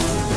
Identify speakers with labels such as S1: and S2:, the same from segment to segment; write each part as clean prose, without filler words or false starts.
S1: 1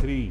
S1: 3.